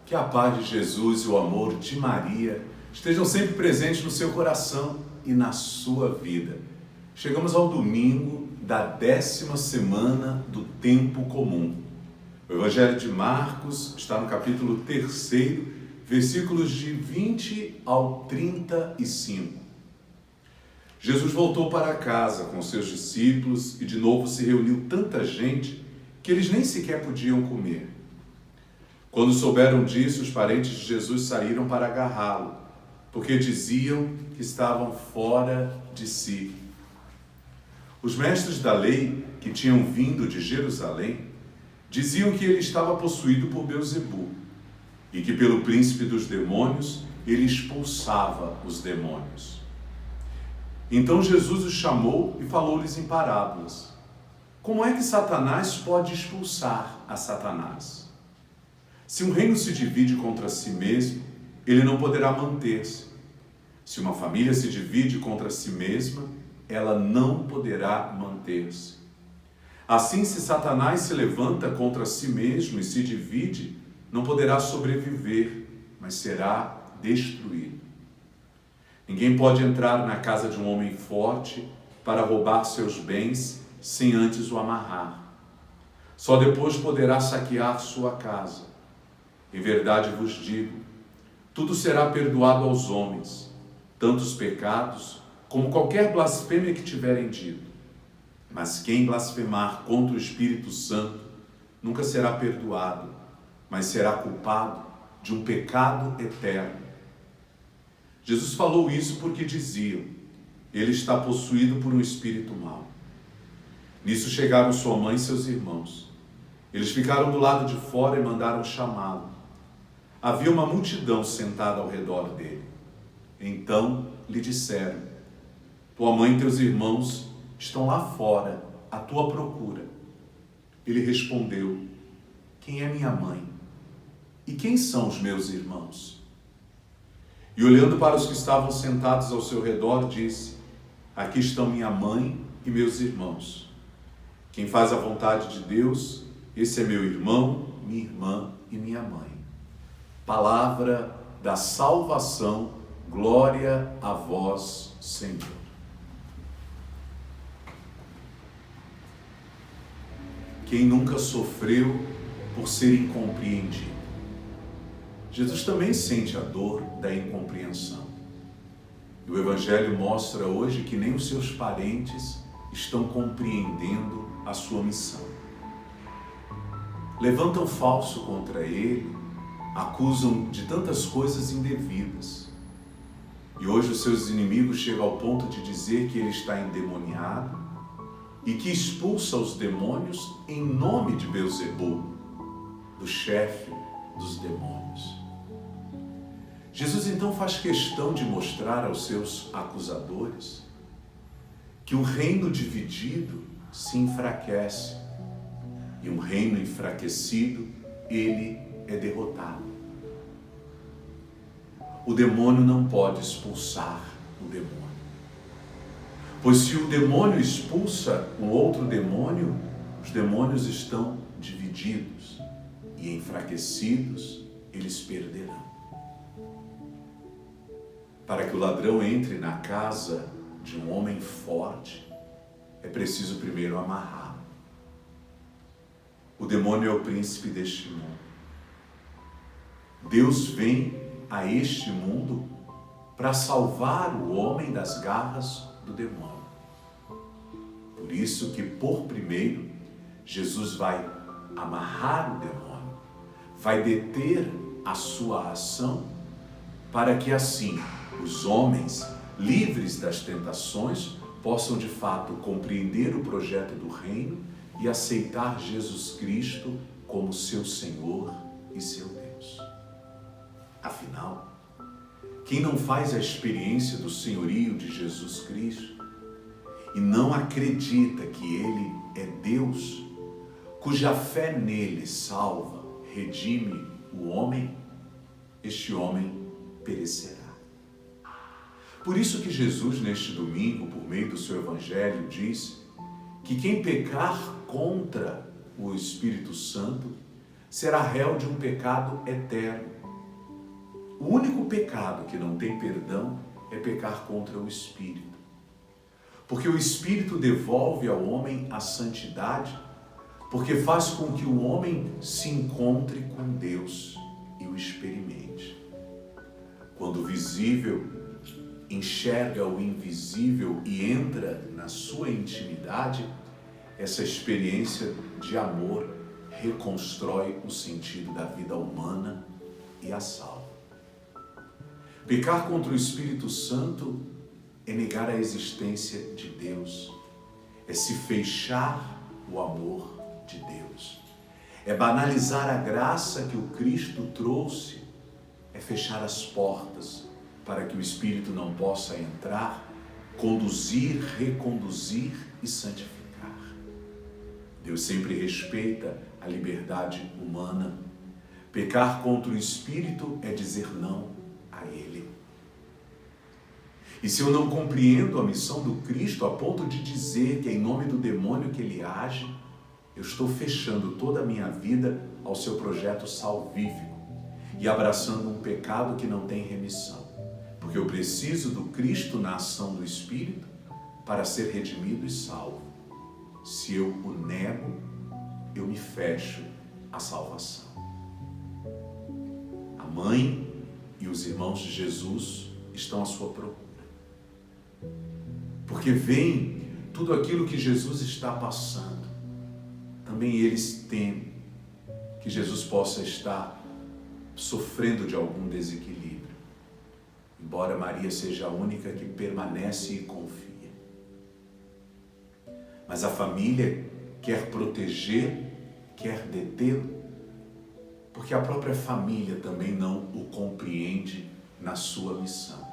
Que a paz de Jesus e o amor de Maria estejam sempre presentes no seu coração e na sua vida. Chegamos ao domingo da 10ª semana do tempo comum. O Evangelho de Marcos está no capítulo 3, versículos de 20 ao 35. Jesus voltou para casa com seus discípulos e de novo se reuniu tanta gente que eles nem sequer podiam comer. Quando souberam disso, os parentes de Jesus saíram para agarrá-lo, porque diziam que estavam fora de si. Os mestres da lei, que tinham vindo de Jerusalém, diziam que ele estava possuído por Belzebu e que pelo príncipe dos demônios ele expulsava os demônios. Então Jesus os chamou e falou-lhes em parábolas. Como é que Satanás pode expulsar a Satanás? Se um reino se divide contra si mesmo, ele não poderá manter-se. Se uma família se divide contra si mesma, ela não poderá manter-se. Assim, se Satanás se levanta contra si mesmo e se divide, não poderá sobreviver, mas será destruído. Ninguém pode entrar na casa de um homem forte para roubar seus bens sem antes o amarrar. Só depois poderá saquear sua casa. Em verdade vos digo, tudo será perdoado aos homens, tanto os pecados como qualquer blasfêmia que tiverem dito. Mas quem blasfemar contra o Espírito Santo nunca será perdoado, mas será culpado de um pecado eterno. Jesus falou isso porque diziam, ele está possuído por um espírito mau. Nisso chegaram sua mãe e seus irmãos. Eles ficaram do lado de fora e mandaram chamá-lo. Havia uma multidão sentada ao redor dele. Então lhe disseram, tua mãe e teus irmãos estão lá fora, à tua procura. Ele respondeu, quem é minha mãe? E quem são os meus irmãos? E olhando para os que estavam sentados ao seu redor, disse, aqui estão minha mãe e meus irmãos. Quem faz a vontade de Deus, esse é meu irmão, minha irmã e minha mãe. Palavra da salvação, glória a vós, Senhor. Quem nunca sofreu por ser incompreendido? Jesus também sente a dor da incompreensão. E o Evangelho mostra hoje que nem os seus parentes estão compreendendo a sua missão. Levantam falso contra ele, acusam de tantas coisas indevidas. E hoje os seus inimigos chegam ao ponto de dizer que ele está endemoniado e que expulsa os demônios em nome de Belzebu, do chefe dos demônios. Jesus então faz questão de mostrar aos seus acusadores que um reino dividido se enfraquece e um reino enfraquecido, ele é derrotado. O demônio não pode expulsar o demônio. Pois se o demônio expulsa um outro demônio, os demônios estão divididos e enfraquecidos, eles perderão. Para que o ladrão entre na casa de um homem forte, é preciso primeiro amarrá-lo. O demônio é o príncipe deste mundo. Deus vem a este mundo para salvar o homem das garras do demônio. Por isso que, por primeiro, Jesus vai amarrar o demônio, vai deter a sua ação, para que assim os homens, livres das tentações, possam de fato compreender o projeto do reino e aceitar Jesus Cristo como seu Senhor e seu Deus. Afinal, quem não faz a experiência do senhorio de Jesus Cristo e não acredita que Ele é Deus, cuja fé nele salva, redime o homem, este homem perecerá. Por isso que Jesus, neste domingo, por meio do seu Evangelho, diz que quem pecar contra o Espírito Santo será réu de um pecado eterno. O único pecado que não tem perdão é pecar contra o Espírito. Porque o Espírito devolve ao homem a santidade, porque faz com que o homem se encontre com Deus e o experimente. Quando o visível enxerga o invisível e entra na sua intimidade, essa experiência de amor reconstrói o sentido da vida humana e a salva. Pecar contra o Espírito Santo é negar a existência de Deus, é se fechar o amor de Deus, é banalizar a graça que o Cristo trouxe, é fechar as portas para que o Espírito não possa entrar, conduzir, reconduzir e santificar. Deus sempre respeita a liberdade humana. Pecar contra o Espírito é dizer não a Ele. E se eu não compreendo a missão do Cristo a ponto de dizer que é em nome do demônio que Ele age, eu estou fechando toda a minha vida ao seu projeto salvífico e abraçando um pecado que não tem remissão. Porque eu preciso do Cristo na ação do Espírito para ser redimido e salvo. Se eu o nego, eu me fecho à salvação. A mãe e os irmãos de Jesus estão à sua procura. Porque veem tudo aquilo que Jesus está passando. Também eles temem que Jesus possa estar sofrendo de algum desequilíbrio. Embora Maria seja a única que permanece e confia. Mas a família quer proteger, quer detê-lo, porque a própria família também não o compreende na sua missão.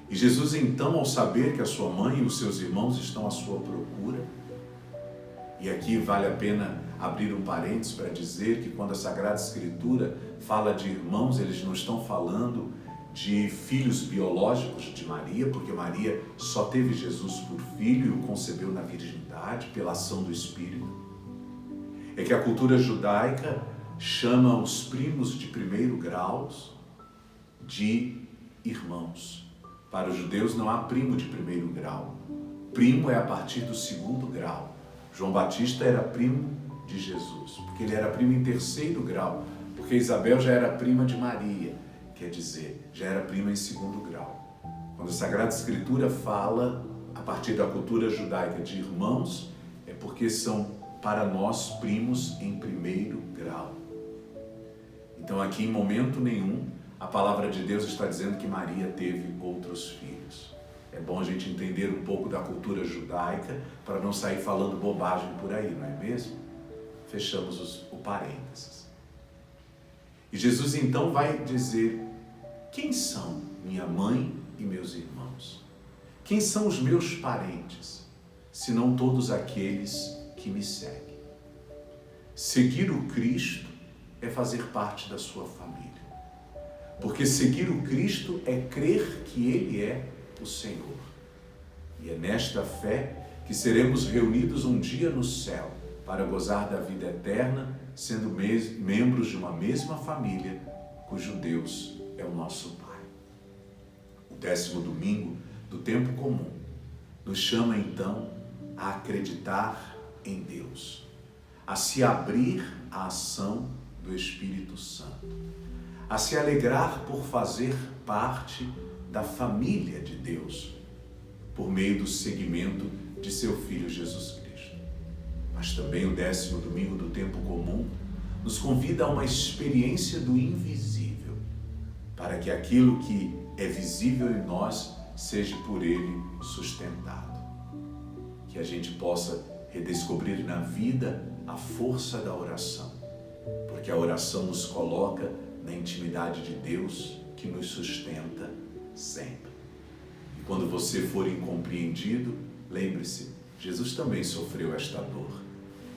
E Jesus então, ao saber que a sua mãe e os seus irmãos estão à sua procura, e aqui vale a pena abrir um parênteses para dizer que quando a Sagrada Escritura fala de irmãos, eles não estão falando de filhos biológicos de Maria, porque Maria só teve Jesus por filho e o concebeu na virgindade, pela ação do Espírito. É que a cultura judaica chama os primos de primeiro grau de irmãos. Para os judeus não há primo de primeiro grau. Primo é a partir do segundo grau. João Batista era primo de Jesus, porque ele era primo em terceiro grau, porque Isabel já era prima de Maria, quer dizer, já era prima em segundo grau. Quando a Sagrada Escritura fala, a partir da cultura judaica, de irmãos, é porque são para nós primos em primeiro grau. Então aqui em momento nenhum, a palavra de Deus está dizendo que Maria teve outros filhos. É bom a gente entender um pouco da cultura judaica para não sair falando bobagem por aí, não é mesmo? Fechamos o parênteses. E Jesus então vai dizer: quem são minha mãe e meus irmãos? Quem são os meus parentes, senão todos aqueles que me seguem? Seguir o Cristo é fazer parte da sua família. Porque seguir o Cristo é crer que Ele é o Senhor. E é nesta fé que seremos reunidos um dia no céu para gozar da vida eterna, sendo membros de uma mesma família, cujo Deus é o nosso Pai. O 10º domingo do tempo comum nos chama então a acreditar em Deus, a se abrir à ação do Espírito Santo, a se alegrar por fazer parte da família de Deus, por meio do seguimento de seu Filho Jesus Cristo. Mas também o 10º domingo do tempo comum nos convida a uma experiência do invisível, para que aquilo que é visível em nós seja por Ele sustentado. Que a gente possa redescobrir na vida a força da oração, porque a oração nos coloca na intimidade de Deus que nos sustenta sempre. E quando você for incompreendido, lembre-se, Jesus também sofreu esta dor.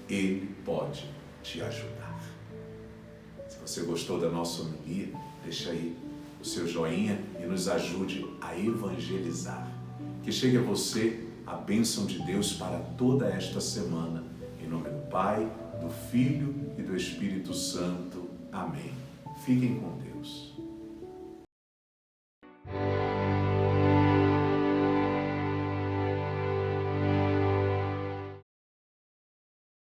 Ele pode te ajudar. Se você gostou da nossa homilia, deixa aí o seu joinha e nos ajude a evangelizar. Que chegue a você a bênção de Deus para toda esta semana. Em nome do Pai, do Filho e do Espírito Santo. Amém. Fiquem com Deus.